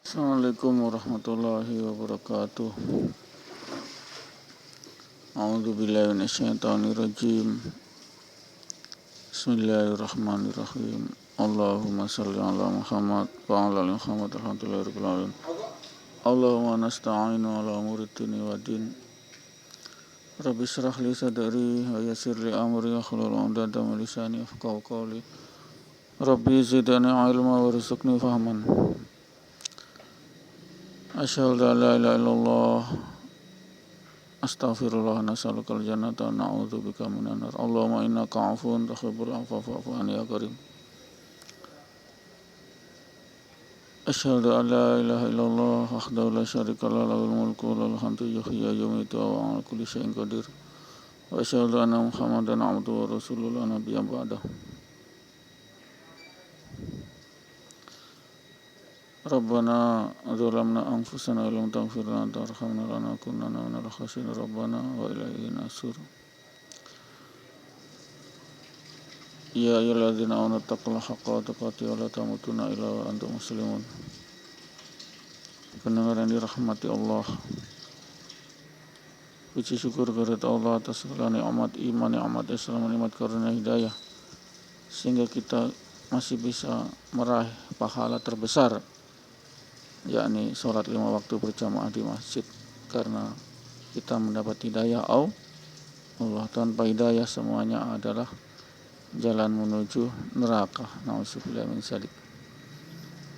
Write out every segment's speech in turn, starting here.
Assalamualaikum warahmatullahi wabarakatuh. A'udzu billahi minasyaitonir rajim. Bismillahirrahmanirrahim. Allahumma shalli ala Muhammad wa ala ali Muhammad alhamdulillahirabbil alamin. Allahumma nasta'inu ala umuri dini wa din. Rabbi shrah li sadri wa yassir li amri wahlul 'uqdatam min lisani yafqahu qawli. Rabbi zidni ilma warzuqni fahman. Asyhadu an la ilaha illallah astaghfirullah nas'alukal jannata na'udzubika minan nar. Allahumma innaka 'afuwun tuhibbul 'afwa fa'fu 'anni ya karim. Asyhadu an la ilaha illallah wahdahu la syarika lahu lahul mulku wa lahul hamdu yuhyi wa yumiitu wa 'ala kulli syai'in qadir. Wa asyhadu anna Muhammadan 'abduhu wa rasuluhu la nabiyya ba'dahu. Rabbana zalamna anfusana wa lam taghfir lana wa tarhamna lanakunanna minal khasirin. Rabbana wa ilaina nasur. Ya ayyuhalladzina amanu taqullaha haqqa tuqatih wa la tamutunna illa wa antum muslimun. Pendengar yang dirahmati Allah, puji syukur kehadirat Allah atas segala nikmat iman, nikmat Islam, nikmat karunia hidayah, sehingga kita masih bisa meraih pahala terbesar, yakni sholat 5 waktu berjamaah di masjid, karena kita mendapat hidayah Allah. Tanpa hidayah semuanya adalah jalan menuju neraka. Nauzubillah min dzalik.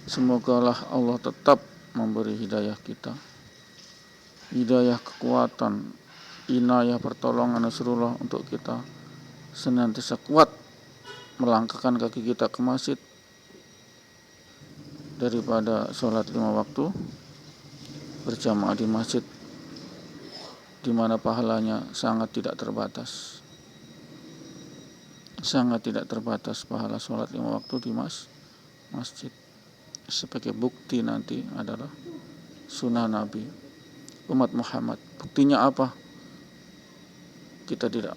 Semogalah Allah tetap memberi hidayah kita, hidayah kekuatan, inayah pertolongan Nasrullah untuk kita senantiasa kuat melangkahkan kaki kita ke masjid daripada sholat 5 waktu berjamaah di masjid, di mana pahalanya sangat tidak terbatas. Sangat tidak terbatas pahala sholat 5 waktu di masjid. Sebagai bukti nanti adalah sunnah Nabi umat Muhammad. Buktinya apa? Kita tidak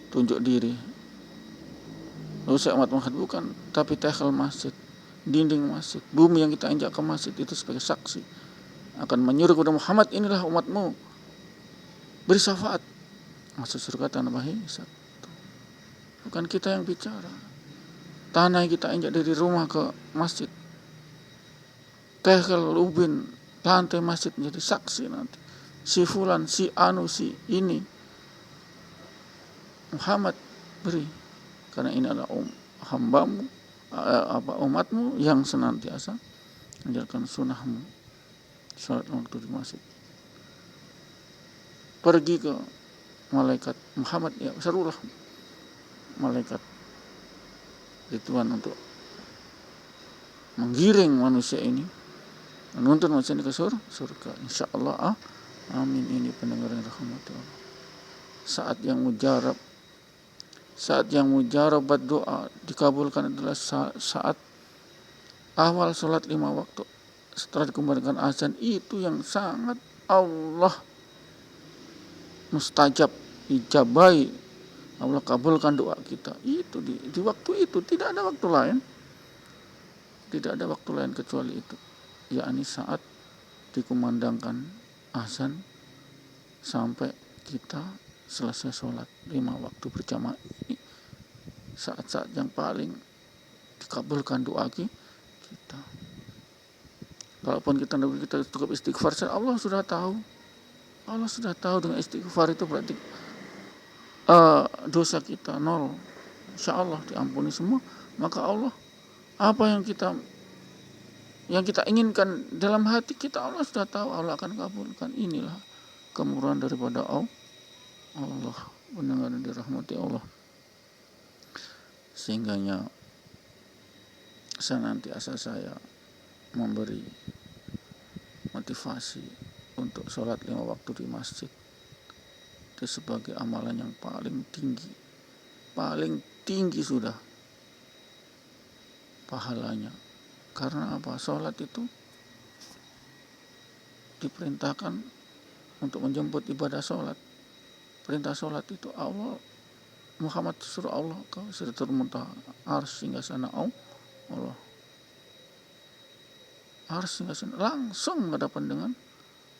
tunjuk diri. Saya umat Muhammad bukan, tapi tehel masjid, dinding masjid, bumi yang kita injak ke masjid itu sebagai saksi akan menyuruh kepada Muhammad, inilah umatmu, beri syafaat masuk surga tanpa hisab. Bukan kita yang bicara. Tanah yang kita injak dari rumah ke masjid, tehel, ubin, lantai masjid menjadi saksi nanti. Si fulan, si anu, si ini, Muhammad beri, karena ini adalah hambamu, umatmu yang senantiasa menjalankan sunnahmu, sholat waktu di masjid. Pergi ke malaikat Muhammad, ya serulah malaikat Ridwan untuk menggiring manusia ini, menuntun manusia ini ke surga. Insyaallah, amin. Ini pendengar yang rahmati Allah. Saat yang mujarab doa dikabulkan adalah saat awal sholat 5 waktu setelah dikumandangkan azan. Itu yang sangat Allah mustajab, ijabai, Allah kabulkan doa kita. Itu di waktu itu, tidak ada waktu lain. Tidak ada waktu lain kecuali itu, yakni saat dikumandangkan azan sampai kita selesai sholat 5 waktu berjamaah. Ini saat-saat yang paling dikabulkan doa kita. Walaupun kita cukup istighfar, Allah sudah tahu. Allah sudah tahu dengan istighfar itu berarti dosa kita 0. Insya Allah diampuni semua. Maka Allah, apa yang kita inginkan dalam hati kita, Allah sudah tahu, Allah akan kabulkan. Inilah kemurahan daripada Allah. Benar dirahmati Allah. Sehingganya senantiasa saya memberi motivasi untuk sholat 5 waktu di masjid. Itu sebagai amalan yang paling tinggi sudah pahalanya. Karena apa? Sholat itu diperintahkan untuk menjemput ibadah sholat. Perintah sholat itu Allah, Muhammad suruh Allah ke Sidratul Muntaha, arsy hingga sana Allah. Ars singgasana langsung berhadapan dengan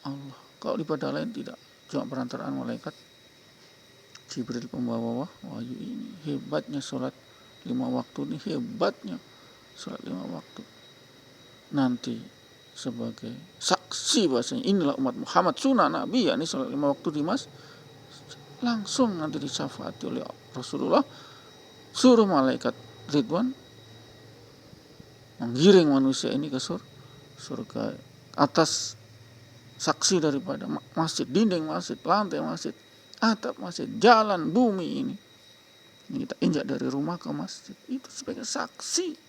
Allah. Kalau ibadah lain tidak, cuma perantaraan malaikat Jibril pembawa wahyu. Ini hebatnya sholat 5 waktu, ini hebatnya sholat 5 waktu. Nanti sebagai saksi bahasanya, inilah umat Muhammad, sunnah Nabi, yakni sholat 5 waktu di masjid, langsung nanti disyafaati oleh Rasulullah, suruh malaikat Ridwan menggiring manusia ini ke surga atas saksi daripada masjid, dinding masjid, lantai masjid, atap masjid, jalan, bumi ini kita injak dari rumah ke masjid, itu sebagai saksi.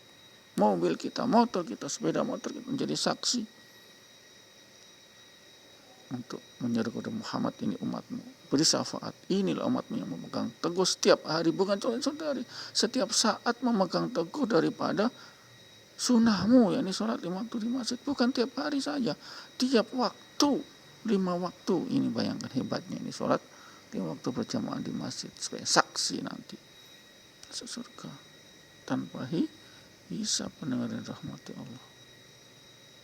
Mobil kita, motor kita, sepeda motor kita menjadi saksi untuk menyeru kepada Muhammad, ini umatmu, beri syafaat, inilah umatmu yang memegang teguh setiap hari, bukan cuma sehari, setiap saat memegang teguh daripada sunnahmu, yakni sholat 5 waktu di masjid, bukan tiap hari saja, tiap waktu 5 waktu. Ini bayangkan hebatnya ini sholat 5 waktu berjamaah di masjid sebagai saksi nanti surga tanpa hisab. Pendengar dan rahmati Allah,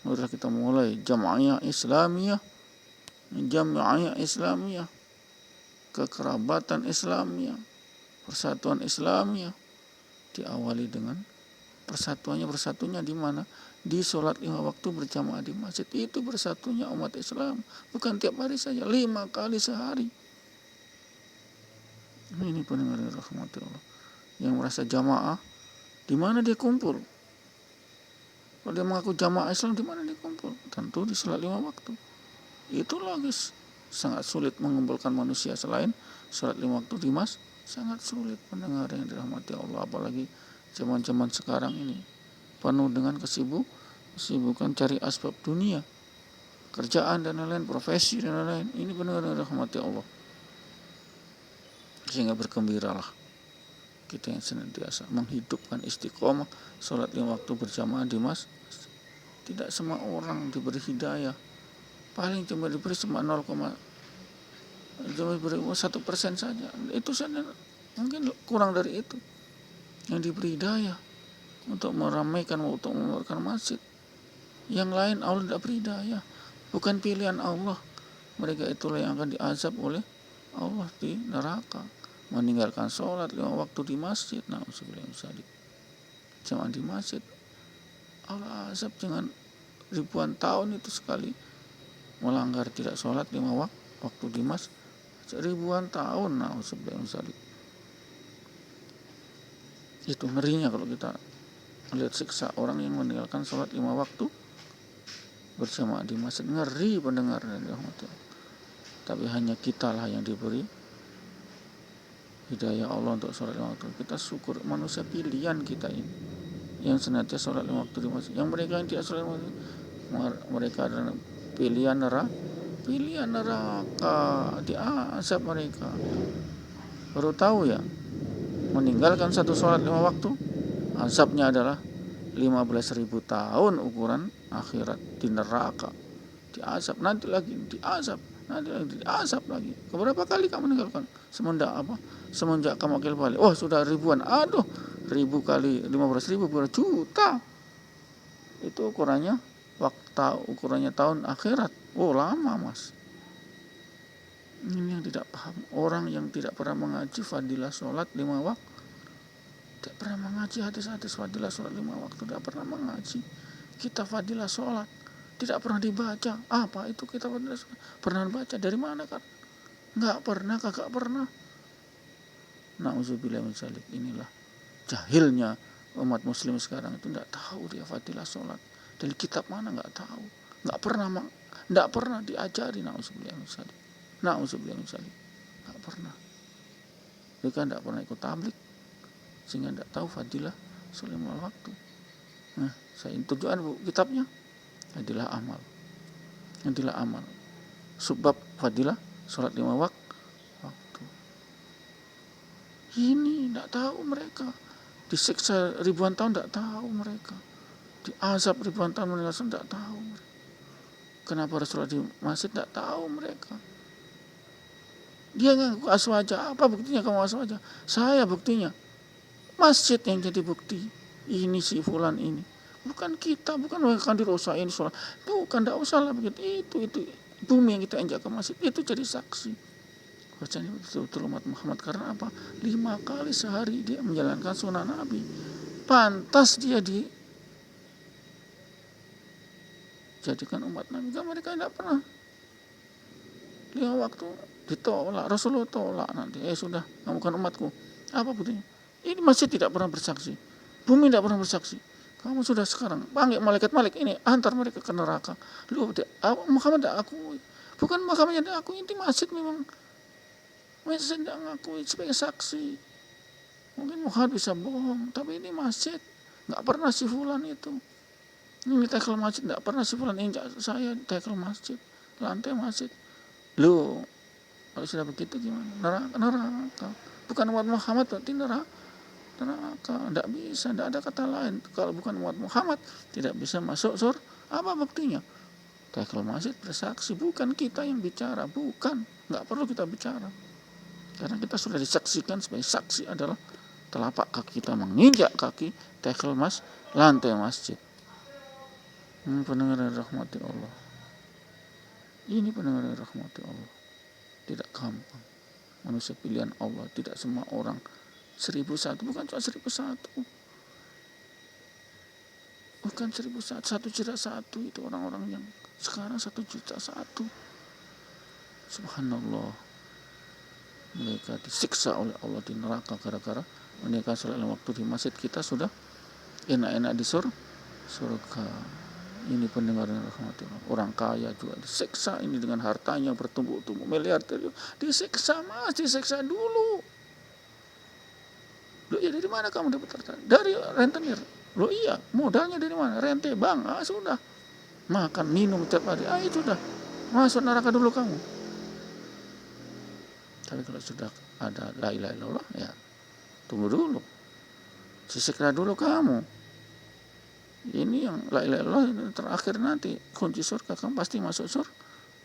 marilah kita mulai jamaah Islamiyah, kekerabatan Islamiyah, persatuan Islamiyah diawali dengan bersatunya di mana? Di sholat 5 waktu berjamaah di masjid. Itu bersatunya umat Islam, bukan tiap hari saja, 5 kali sehari. Ini pendengar yang rahmati Allah, yang merasa jamaah, di mana dia kumpul? Kalau dia mengaku jamaah Islam, di mana dia kumpul? Tentu di sholat 5 waktu. Itu logis. Sangat sulit mengumpulkan manusia selain sholat 5 waktu di masjid. Sangat sulit, pendengar yang dirahmati Allah, apalagi zaman-zaman sekarang ini penuh dengan kesibukan cari asbab dunia, kerjaan dan lain-lain, profesi dan lain-lain. Ini benar-benar rahmati Allah. Sehingga bergembiralah kita yang senantiasa menghidupkan istiqomah sholat 5 waktu berjamaah di masjid. Tidak semua orang diberi hidayah, paling cuma diberi cuma 1% saja. Itu saja, mungkin kurang dari itu yang diberi hidayah untuk meramaikan, untuk memeriahkan masjid. Yang lain Allah tidak beri hidayah, bukan pilihan Allah. Mereka itulah yang akan diazab oleh Allah di neraka, meninggalkan sholat 5 waktu di masjid. Na'udzubillah jamaah di masjid, Allah azab dengan ribuan tahun itu sekali melanggar tidak sholat 5 waktu di masjid, ribuan tahun. Na'udzubillah. Itu ngerinya kalau kita lihat siksa orang yang meninggalkan sholat 5 waktu berjamaah di masjid. Ngeri, pendengar dan rahmati. Tapi hanya kita lah yang diberi hidayah Allah untuk sholat 5 waktu. Kita syukur, manusia pilihan kita ini yang senantiasa sholat 5 waktu di masjid. Yang mereka yang tidak sholat 5 waktu, mereka adalah pilihan neraka, diazab mereka. Baru tahu ya, meninggalkan satu sholat 5 waktu, azabnya adalah 15.000 tahun ukuran akhirat di neraka. Diazab, nanti lagi diazab, lagi. Keberapa kali kamu meninggalkan? Semenjak kamu akil balik. Oh, sudah ribuan. Aduh, 1000 kali 15.000 berapa juta. Itu ukurannya tahun akhirat. Oh, lama, Mas. Ini yang tidak paham. Orang yang tidak pernah mengaji fadilah sholat 5 waktu, tidak pernah mengaji hadis-hadis fadilah sholat 5 waktu, tidak pernah mengaji kita fadilah sholat, tidak pernah dibaca. Apa itu kita fadilah sholat? Pernah baca dari mana kan? Kagak pernah. Na'udzubillah min dzalik. Inilah jahilnya umat muslim sekarang itu, tidak tahu dia fadilah sholat. Dari kitab mana nggak tahu, nggak pernah diajari. Na'udzubillah min dzalik. Nggak pernah. Mereka tidak pernah ikut tablik, sehingga tidak tahu fadilah sholat 5 waktu. Nah, saya tunjukkan kitabnya, fadilah amal. Sebab fadilah sholat 5 waktu. Ini tidak tahu mereka. Disiksa ribuan tahun tidak tahu mereka. Diazab ribuan tahun meninggalkan tidak tahu mereka. Kenapa Rasulullah di masjid tidak tahu mereka. Dia ngaku aswaja. Apa buktinya kamu aswaja? Saya buktinya. Masjid yang jadi bukti. Ini si fulan ini. Bukan kita, bukan akan dirosain sholat. Bukan, tidak usah lah begitu. Itu bumi yang kita injak ke masjid itu jadi saksi. Bacanya betul-betul umat Muhammad. Karena apa? 5 kali sehari dia menjalankan sunnah Nabi. Pantas dia dijadikan umat Nabi. Kan mereka tidak pernah 5 waktu ditolak. Rasulullah tolak nanti. Sudah, kamu bukan umatku. Apa buktinya? Ini masjid tidak pernah bersaksi. Bumi tidak pernah bersaksi. Kamu sudah sekarang panggil malaikat ini, antar mereka ke neraka. Muhammad tidak akui. Bukan Muhammad tidak akui, ini masjid memang. Masjid tidak ngakui sebagai saksi. Mungkin Muhammad bisa bohong, tapi ini masjid. Nggak pernah si fulan itu. Ini tekel masjid, nggak pernah si fulan injak saya tekel masjid. Lantai masjid. Loh, kalau sudah begitu gimana? Neraka. Bukan umat Muhammad berarti neraka. Tidak bisa, tidak ada kata lain. Kalau bukan umat Muhammad tidak bisa masuk surga. Apa buktinya? Tekel masjid bersaksi, bukan kita yang bicara, bukan, nggak perlu kita bicara, karena kita sudah disaksikan sebagai saksi adalah telapak kaki kita menginjak kaki tekel lantai masjid. Pendengar yang rahmati Allah, ini pendengar yang rahmati Allah, tidak gampang. Manusia pilihan Allah, tidak semua orang 1001, bukan cuma 1001, bukan 1001, 1.1 itu orang-orang yang sekarang 1.100.000. Subhanallah, mereka disiksa oleh Allah di neraka gara-gara mereka sholat waktu di masjid. Kita sudah enak-enak di surga. Ini pendengar yang rahmati Allah. Orang kaya juga disiksa ini dengan hartanya bertumpuk-tumpuk miliarder, disiksa mas, disiksa dulu. Loh, ya dari mana kamu dapat harta? Dari rentenir. Loh iya, modalnya dari mana? Rente bang. Sudah. Makan, minum tiap hari. Sudah. Masuk neraka dulu kamu. Tapi kalau sudah ada la ilaha illallah, ya tunggu dulu. Sisiklah dulu kamu. Ini yang la ilaha illallah terakhir nanti. Kunci surga, kamu pasti masuk surga.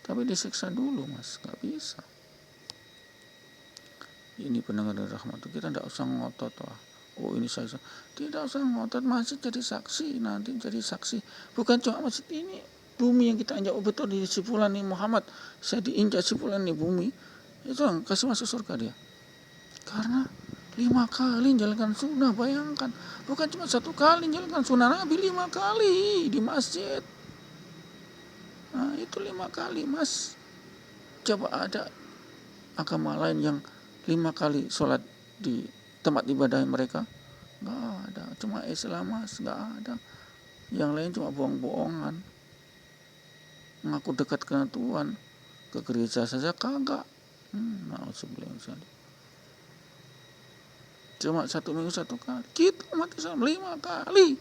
Tapi disiksa dulu mas, gak bisa. Ini pendengar rahmat, kita tidak usah ngotot. Ini saya tidak usah ngotot. Masjid jadi saksi, nanti jadi saksi. Bukan cuma masjid ini, bumi yang kita injak betul di sifulan ini Muhammad. Saya diinjak sifulan ini bumi, itu yang kasih masuk surga dia. Karena 5 kali menjalankan sunnah, bayangkan. Bukan cuma 1 kali menjalankan sunnah Nabi, 5 kali di masjid. Nah itu 5 kali mas. Coba ada agama lain yang 5 kali sholat di tempat ibadah mereka? Nggak ada. Cuma Islam mas, nggak ada. Yang lain cuma bohong-bohongan, mengaku dekat dengan Tuhan, ke gereja saja kagak. Cuma 1 minggu 1 kali. Kita umat Islam 5 kali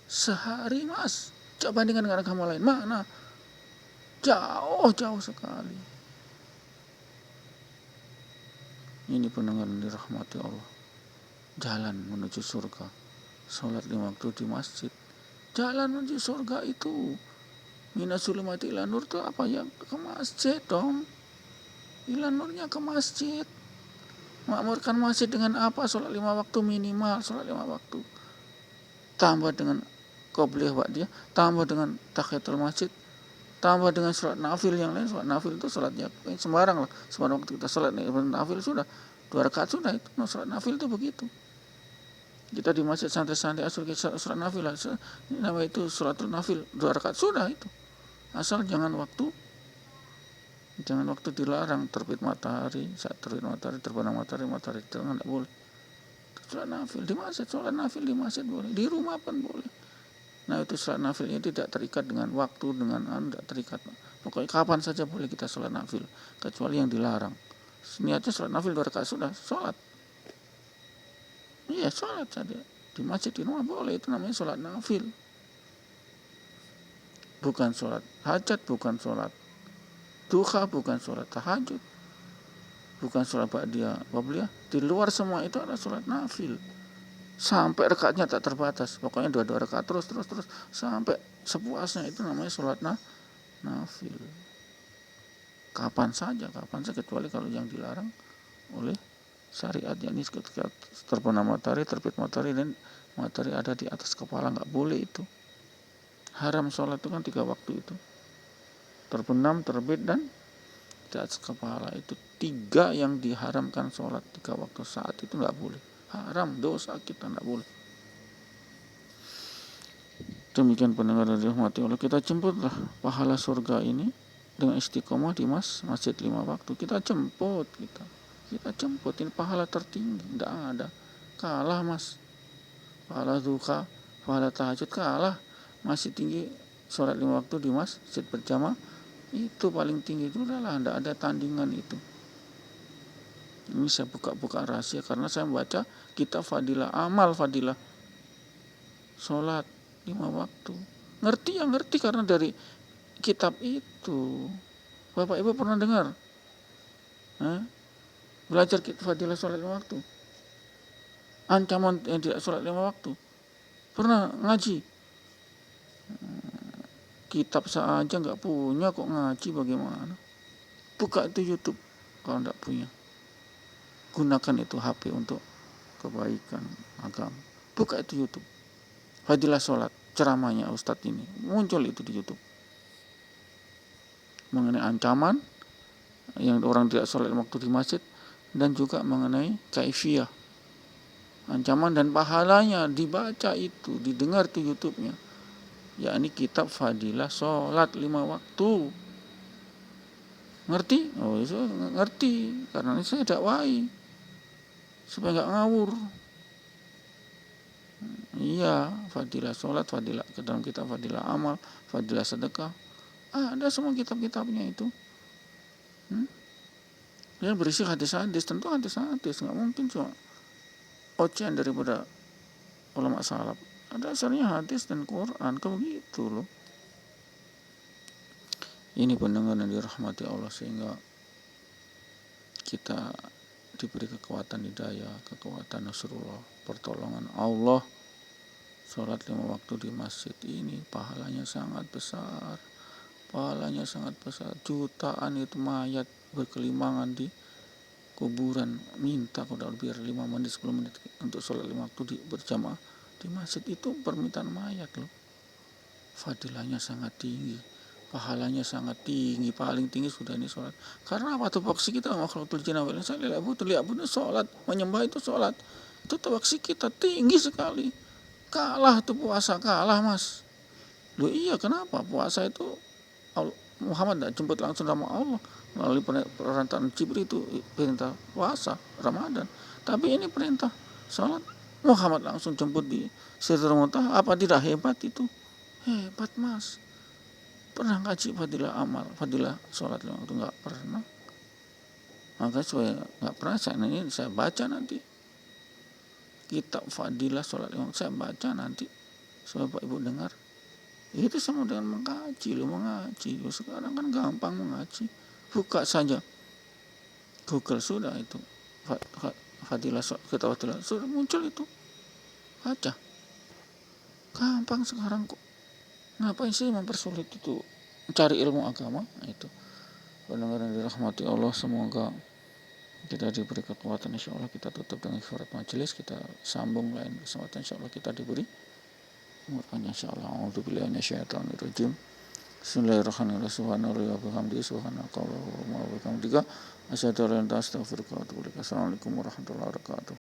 sehari mas. Coba bandingkan dengan agama lain, mana? Jauh sekali. Ini pendengar dirahmati Allah. Jalan menuju surga, sholat 5 waktu di masjid. Jalan menuju surga itu minas zulumati ila nur itu apa ya? Ke masjid dong. Ila nurnya ke masjid. Makmurkan masjid dengan apa? Sholat 5 waktu minimal, sholat 5 waktu. Tambah dengan qobliyah ba'diyah, tambah dengan tahiyatul masjid, tambah dengan sholat nafil yang lain. Sholat nafil itu sholatnya sembarang lah. Sembarang waktu kita sholat nafil sudah 2 rakaat sudah itu. Sholat nafil itu begitu. Kita di masjid santai-santai asal kita sholat nafil lah. Nama itu sholatul nafil 2 rakaat sudah itu. Asal jangan waktu dilarang terbit matahari, saat terbit matahari, terbenam matahari jangan, tidak boleh. Sholat nafil di masjid, sholat nafil di masjid boleh, di rumah pun boleh. Nah itu sholat nafil ini tidak terikat dengan waktu, tidak terikat. Pokoknya kapan saja boleh kita sholat nafil, kecuali yang dilarang. Niatnya sholat nafil 2 rakaat sudah, sholat. Iya sholat saja. Di masjid, di rumah boleh, itu namanya sholat nafil. Bukan sholat hajat, bukan sholat duha, bukan sholat tahajud, bukan sholat ba'diyah, qabliyah. Di luar semua itu adalah sholat nafil. Sampai rakaatnya tak terbatas, pokoknya 2 rakaat terus sampai sepuasnya, itu namanya sholat nafil. Kapan saja kecuali kalau yang dilarang oleh syariat, yakni ketika terbenam matahari, terbit matahari, dan matahari ada di atas kepala, nggak boleh itu. Haram sholat itu kan 3 waktu itu, terbenam, terbit, dan di atas kepala. Itu 3 yang diharamkan sholat 3 waktu saat itu nggak boleh. Haram, dosa kita, nggak boleh. Demikian pendengar yang dirahmati Allah, kita jemputlah pahala surga ini dengan istiqomah di masjid 5 waktu. Kita jemput, ini pahala tertinggi, tidak ada kalah mas. Pahala duha, pahala tahajud kalah, masih tinggi sholat 5 waktu di masjid berjamaah, itu paling tinggi. Itu udahlah, tidak ada tandingan itu. Ini saya buka rahasia karena saya membaca kitab fadilah amal, fadilah sholat 5 waktu. Ngerti karena dari kitab itu. Bapak Ibu pernah dengar? Belajar kitab fadilah sholat 5 waktu. Ancaman yang tidak sholat 5 waktu. Pernah ngaji? Kitab saja nggak punya, kok ngaji bagaimana? Buka itu YouTube kalau nggak punya. Gunakan itu HP untuk kebaikan agama. Buka itu YouTube. Fadilah sholat, ceramahnya Ustadz ini. Muncul itu di YouTube. Mengenai ancaman yang orang tidak sholat waktu di masjid, dan juga mengenai kaifiyah. Ancaman dan pahalanya dibaca itu, didengar itu YouTube-nya. Yakni kitab fadilah sholat 5 waktu. Ngerti? Oh, itu ngerti. Karena ini saya dakwai supaya nggak ngawur. Iya, fadilah sholat, fadilah ke dalam kitab fadilah amal, fadilah sedekah. Ada semua kitab-kitabnya itu. Dia berisi hadis-hadis, tentu hadis-hadis, nggak mungkin cuma ocehan daripada ulama salaf. Ada dasarnya hadis dan Quran, kayak begitu loh. Ini pendengar yang dirahmati Allah, sehingga kita diberi kekuatan hidayah, kekuatan nasrullah, pertolongan Allah. Sholat 5 waktu di masjid ini pahalanya sangat besar. Jutaan itu mayat berkelimangan di kuburan, minta kalau biar 5 menit 10 menit untuk sholat 5 waktu berjamaah di masjid. Itu permintaan mayat loh. Fadilahnya sangat tinggi, pahalanya sangat tinggi, paling tinggi sudah ini sholat. Karena apa? Tupoksi kita makhlukul jinna wal insa lillahi butuh sholat, menyembah itu sholat. Itu tupoksi kita tinggi sekali. Kalah tuh puasa, kalah mas. Loh iya, kenapa? Puasa itu Muhammad tidak jemput langsung sama Allah melalui perantaraan Jibril, itu perintah puasa Ramadan. Tapi ini perintah sholat, Muhammad langsung jemput di Sidratul Muntaha. Apa tidak hebat itu? Hebat mas. Pernah ngaji fadilah amal, fadilah sholat 5 waktu? Nggak pernah. Maka saya nggak pernah. Saya baca nanti kitab fadilah sholat 5 waktu, saya baca nanti supaya Bapak Ibu dengar. Itu sama dengan mengaji. Sekarang kan gampang mengaji. Buka saja Google, sudah itu fadilah kitab fadilah, sudah muncul itu. Baca. Gampang sekarang kok. Ngapain sih mempersulit itu cari ilmu agama? Itu pendengar yang dirahmati Allah, semoga kita diberi kekuatan. Insya Allah kita tutup dengan kifarat majelis, kita sambung lain kesempatan. Insya Allah kita diberi umurnya. Insya Allah. A'udzubillahi minasyaitonirrajim. Bismillahirrahmanirrahim. Subhanallah wa bihamdihi, subhanakallahumma wa bihamdika, asyhadu an la ilaha illa anta, astaghfiruka wa atubu ilaik. Assalamualaikum warahmatullahi wabarakatuh.